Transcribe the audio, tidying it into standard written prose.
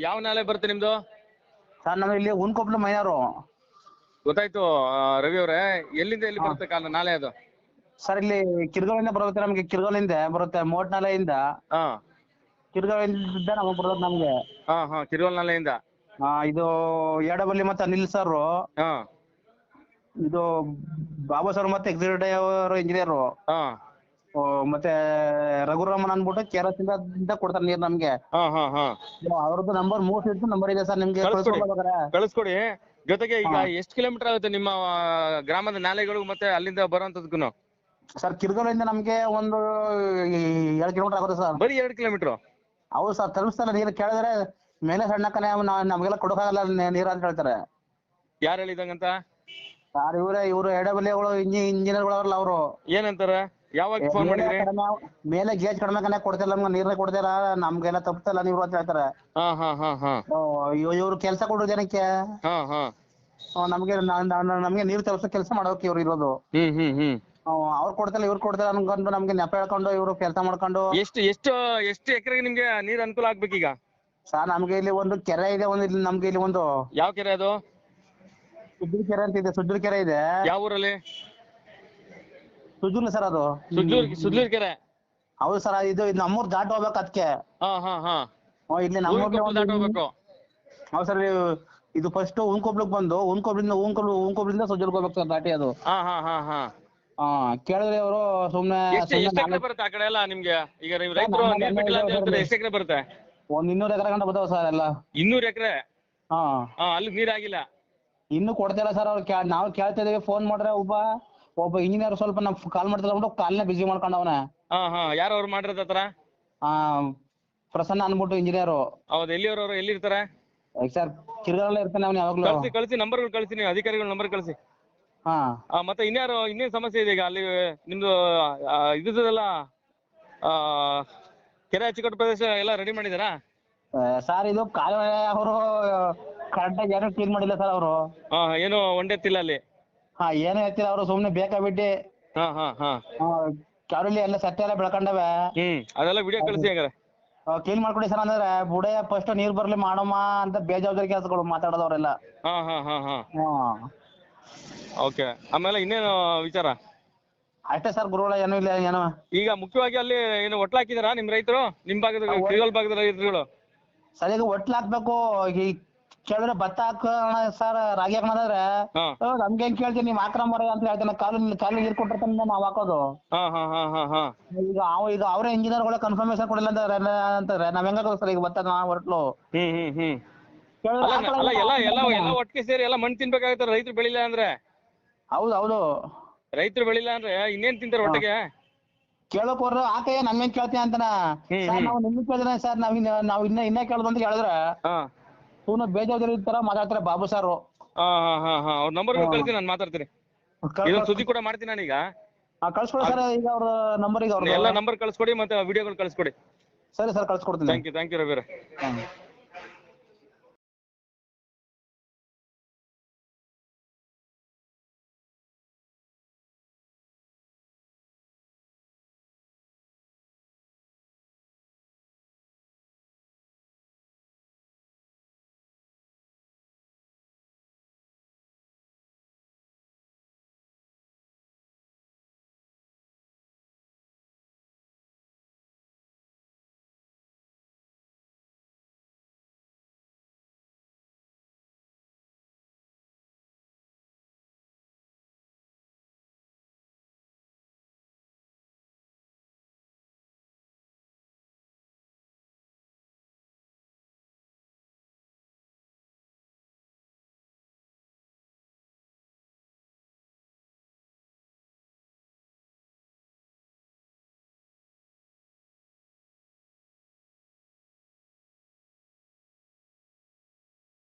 ಯಾವ ನಾಲೆ ಬರುತ್ತೆ ನಿಮ್ದು? ಸರ್ ನಮ್ಮ ಇಲ್ಲಿ ಹುನ್ಕೊಪ್ಲು ಮೈನಾರು. ಗೊತ್ತಾಯ್ತು ರವಿ ಅವ್ರೆ, ಎಲ್ಲಿಂದ ಎಲ್ಲಿ ಬರುತ್ತೆ ನಾಲೆ ಅದು? ಸರ್ ಇಲ್ಲಿ ಕಿರ್ಗಾವಿಂದ ಬರುತ್ತೆ ನಮ್ಗೆ, ಕಿರ್ಗಾವಿಂದ ಬರುತ್ತೆ ಮೋಟ್ ನಾಲೆಯಿಂದ. ಹಾ ಕಿರ್ಗಾವಿಂದ ನಮಗೆ ಬರೋದು ನಮ್ಗೆ. ಹಾ ಕಿರ್ಗೋಲ್ ನಾಲೆಯಿಂದ. ಇದು ಎಡಬಲ್ಲಿ ಮತ್ತೆ ಅನಿಲ್ ಸರ್, ಹಾ ಇದು ಬಾಬಾ ಸರ್ ಮತ್ತೆ ಎಕ್ಸಿಕ್ಯೂಟಿವ್ ಇಂಜಿನಿಯರ್, ಹಾ ಮತ್ತೆ ರಘುರಾಮನ್ ಅನ್ಬಿಟ್ಟು KRS ಇಂದ ಕೊಡ್ತಾರೆ ನೀರು ನಮ್ಗೆ. ಅವ್ರದ್ದು ನಂಬರ್ 3 ನಂಬರ್ ಇದೆ ಸರ್ ನಿಮ್ಗೆ ಕಳಿಸ್ಕೊಡಿ. ಜೊತೆಗೆ ಈಗ ಎಷ್ಟು ಕಿಲೋಮೀಟರ್ ಆಗುತ್ತೆ ನಿಮ್ಮ ಗ್ರಾಮದ ನಾಲೆಗಳು ಮತ್ತೆ ಅಲ್ಲಿಂದ ಬರುವಂತದ್ಕು? ಸರ್ ಕಿರ್ಗೋಲಿಂದ ನಮ್ಗೆ ಒಂದು 2 ಕಿಲೋಮೀಟರ್ ಆಗುತ್ತೆ ಸರ್. ಬರೀ 2 ಕಿಲೋಮೀಟರ್? ಹೌದು ಸರ್, ತಲುಪಿಸ್ತಲ್ಲ ನೀರು. ಕೇಳಿದ್ರೆ ಮೇಲೆ ಸಣ್ಣಕ್ಕನೆ ನಮ್ಗೆಲ್ಲ ಕೊಡೋಕಾಗಲ್ಲ ನೀರು ಅಂತ ಹೇಳ್ತಾರೆ. ಯಾರು ಹೇಳಿದಂಗಂತ? ಸರ್ ಇವ್ರು ಎಡಬಲಿಗಳು ಇಂಜಿನಿಯರ್ಗಳು ಅವ್ರಲ್ಲ ಅವರು. ಏನಂತಾರ? ಯಾವಾಗ ಫೋನ್ ಮಾಡಿದ್ರಿ? ಮೇಲೆ ಗೇಜ್ ಕಡಿಮೆ ಕನೆ ಕೊಡ್ತಿಲ್ಲ ನಮ್ಗೆ, ನೀರೇ ಕೊಡ್ತೀರ, ನಮ್ಗೆಲ್ಲ ತಪ್ಪಿಸಲ್ಲ ನೀವು ಅಂತ ಹೇಳ್ತಾರೆ. ಇವ್ರು ಕೆಲಸ ಕೊಡೋ ಜನಕ್ಕೆ ನಮ್ಗೆ ನೀರು ತಲುಪಿಸೋ ಕೆಲಸ ಮಾಡೋಕೆ ಇವ್ರು ಇರೋದು. ಅವ್ರು ಕೊಡ್ತಿಲ್ಲ ಇವ್ರು ಕೊಡ್ತಿಲ್ಲ ಅನ್ಕೊಂಡು ನಮ್ಗೆ ನೆಪ ಹೇಳ್ಕೊಂಡು ಇವ್ರು ಕೆಲಸ ಮಾಡ್ಕೊಂಡು. ಎಷ್ಟು ಎಕರೆಗೆ ನಿಮ್ಗೆ ನೀರ್ ಅನುಕೂಲ ಆಗ್ಬೇಕೀಗ? ಸರ್ ನಮ್ಗೆ ಇಲ್ಲಿ ಒಂದು ಕೆರೆ ಇದೆ, ಇಲ್ಲಿ ನಮ್ಗೆ ಇಲ್ಲಿ ಒಂದು. ಯಾವ ಕೆರೆ ಅದು? ಸುಜ್ಜೂರ್ ಕೆರೆ ಅಂತ ಇದೆ, ಸುಜ್ಜೂರ್ ಕೆರೆ ಇದೆ. ಯಾವ ಊರಲ್ಲಿ? ಸುಜ್ಜೂರ್ ಸರ್ ಅದು. ಸುಜ್ಲೂರ್ ಕೆರೆ? ಹೌದು ಸರ್, ಇದು ನಮ್ಮೂರ್ ದಾಟ್ ಹೋಗ್ಬೇಕು ಅದಕ್ಕೆ. ಇಲ್ಲಿ ನಮ್ಮೂರ್. ಹೌದು ಸರ್, ಇದು ಫಸ್ಟ್ ಹುನ್ಕೊಬ್ಲಿಗೆ ಬಂದು ಹುನ್ಕೊಬ್ಲಿಂದ ಸುಜ್ಜೂರ್ಗೆ ಹೋಗ್ಬೇಕು ಸರ್ ದಾಟಿ ಅದು. ಕೇಳಿದ್ರೆ ಅವರು ಸುಮ್ನೆ ಬರುತ್ತೆ ಆ ಕಡೆ ಎಲ್ಲ ನಿಮ್ಗೆ? ಈಗ ರೈತರು ಎಷ್ಟು ಎಕರೆ ಬರುತ್ತೆ? ಒಂದ್ 200 ಎಕರೆ ಗಂಟ ಬರ್ತಾವ ಸರ್ ಎಲ್ಲ. 200 ಎಕರೆ? ಅಲ್ಲಿ ನೀರಾಗಿಲ್ಲ ಇನ್ನು ಕೊಡ್ತಿಲ್ಲ ಸರ್ ಅವ್ರು. ನಾವು ಕೇಳ್ತಾ ಇದೀವಿ, ಫೋನ್ ಮಾಡ್ರೆ ಒಬ್ಬ ಇಂಜಿನಿಯರ್ ಸ್ವಲ್ಪ ನಮ್ ಕಾಲ್ ಮಾಡ್ತಿಲ್ಲ ಅಂದ್ಬಿಟ್ಟು ಕಾಲ್ನ ಬಿಸಿ ಮಾಡ್ಕೊಂಡವನ. ಯಾರು ಅವ್ರು ಮಾಡಿರೋದ್ ಹತ್ರ? ಪ್ರಸನ್ನ ಅನ್ಬಿಟ್ಟು ಇಂಜಿನಿಯರ್. ಹೌದು, ಎಲ್ಲಿಯವ್ರವ್ರು? ಎಲ್ಲಿ ಇರ್ತಾರೆ ಸರ್? ಕಿರ್ಗಾರಲ್ಲೇ ಇರ್ತಾನೆ ಅವ್ನು ಯಾವಾಗ್ಲೂ. ಕಳಿಸಿ ನಂಬರ್ಗಳು ಕಳಿಸಿ, ನೀವು ಅಧಿಕಾರಿಗಳ ನಂಬರ್ ಕಳಿಸಿ. ಮತ್ತೆ ಇನ್ನೇನು ಸಮಸ್ಯೆ ಇದೆ ಈಗ ಅಲ್ಲಿ ನಿಮ್ದು? ಇದ್ದದೆಲ್ಲ ಕೆರೆ ಅಚ್ಚುಕಟ್ಟು ಪ್ರದೇಶ ಎಲ್ಲ ರೆಡಿ ಮಾಡಿದಾರಾ ಸರ್? ಇದು ಕಾಲುವೆ ಅವರು ಕರೆಕ್ಟಾಗಿ ಏನು ಕ್ಲೀನ್ ಮಾಡಿಲ್ಲ ಸರ್ ಅವರು. ಏನು ಒಂಡೆತ್ತಿಲ್ಲ ಅಲ್ಲಿ? ಏನು ಎತ್ತಿಲ್ಲ ಅವರು, ಸುಮ್ನೆ ಬೇಕಾಬಿಟ್ಟಿ ಕಾಲುವೆ ಎಲ್ಲ ಸತ್ಯ ಎಲ್ಲ ಬೆಳ್ಕೊಂಡವೆ. ಅದೆಲ್ಲ ವಿಡಿಯೋ ಕಳಿಸಿ ಹಂಗಾರೆ. ಕ್ಲೀನ್ ಮಾಡ್ಕೊಡಿ ಸರ್ ಅಂದ್ರೆ ಬುಡೇ ಫಸ್ಟ್ ನೀರ್ ಬರ್ಲಿ ಮಾಡಮ್ಮ ಅಂತ ಬೇಜವಾಬ್ದಾರಿ ಕೆಲಸಗಳು ಮಾತಾಡೋದವ್ರೆಲ್ಲ. ಓಕೆ, ಆಮೇಲೆ ಇನ್ನೇನು ವಿಚಾರ? ಅಷ್ಟೇ ಸರ್ ಗುರುಗಳ, ಏನೂ ಇಲ್ಲ. ಏನು ಈಗ ಮುಖ್ಯವಾಗಿ ಅಲ್ಲಿ ಏನು ಒಟ್ಲ ಹಾಕಿದಾರಾ ನಿಮ್ ರೈತರು? ನಿಮ್ ಭಾಗದ ರೈತರುಗಳು? ಸರ್ ಈಗ ಒಟ್ಲ ಹಾಕ್ಬೇಕು. ಕೇಳಿದ್ರೆ ಭತ್ತ ಹಾಕೋಣ ಸರ್, ರಾಗಿ ಹಾಕೋಣಾದ್ರೆ ನಮ್ಗೆ ಹೆಂಗ್ ಕೇಳ್ತೀನಿ, ನೀವ್ ಹಾಕ್ರ ಮರ ಅಂತ ಹೇಳ್ತಾನೆ. ಕಾಲು ನೀರ್ ಕೊಟ್ಟಿರ್ತಾನೆ ನಾವ್ ಹಾಕೋದು. ಈಗ ಅವರೇ ಇಂಜಿನಿಯರ್ಗಳ ಕನ್ಫರ್ಮೇಶನ್ ಕೊಡಿಲ್ಲ ಅಂತಾರೆ, ನಾವ್ ಹೆಂಗ ಸರ್ ಈಗ ಭತ್ತ ಹೊರಟ್ಲು? ಒಟ್ಟಿಗೆ ಸೇರಿ ಎಲ್ಲ ಮಣ್ಣು ತಿನ್ಬೇಕಾಗತ್ತೆ ರೈತರು ಬೆಳಿಲ್ಲ ಅಂದ್ರೆ. ಹೌದು, ರೈತರು ಬೆಳಿಲ್ಲ ಅಂದ್ರೆ ಇನ್ನೇನ್ ತಿಂತಾರೆ ಒಟ್ಟಿಗೆ? ಕೇಳೋಕ್ ಹೋದ್ರೆ ಆಕಯ್ಯ ನಮ್ಗೇನ್ ಕೇಳ್ತೀಯ ಅಂತಾನ. ನಾವು ನಿಮ್ಗೆ ಕೇಳಿದ್ರೆ ಸರ್ ನಾವ್ ಇನ್ನ ಕೇಳೋದು ಅಂತ ಹೇಳಿದ್ರೆ ಸುಮ್ಮನೆ ಬೇಜವಾಬ್ದಾರಿ ತರ ಮಾತಾಡ್ತಾರೆ ಬಾಬು ಸರ್. ಅವ್ರ ನಂಬರ್ ಕಳಿಸಿ, ನಾನು ಮಾತಾಡ್ತೀನಿ. ಸುದ್ದಿ ಕೂಡ ಮಾಡ್ತೀನಿ ನಾನೀಗ. ಕಳ್ಸ್ಕೊಡಿ ಸರ್ ಈಗ ಅವ್ರ ನಂಬರ್. ಈಗ ಅವ್ರ ಎಲ್ಲ ನಂಬರ್ ಕಳ್ಸ್ಕೊಡಿ, ಮತ್ತೆ ವಿಡಿಯೋಗಳು ಕಳ್ಸ್ಕೊಡಿ. ಸರಿ ಸರ್, ಕಳ್ಸ್ಕೊಡ್ತೀನಿ. Thank you Ravi.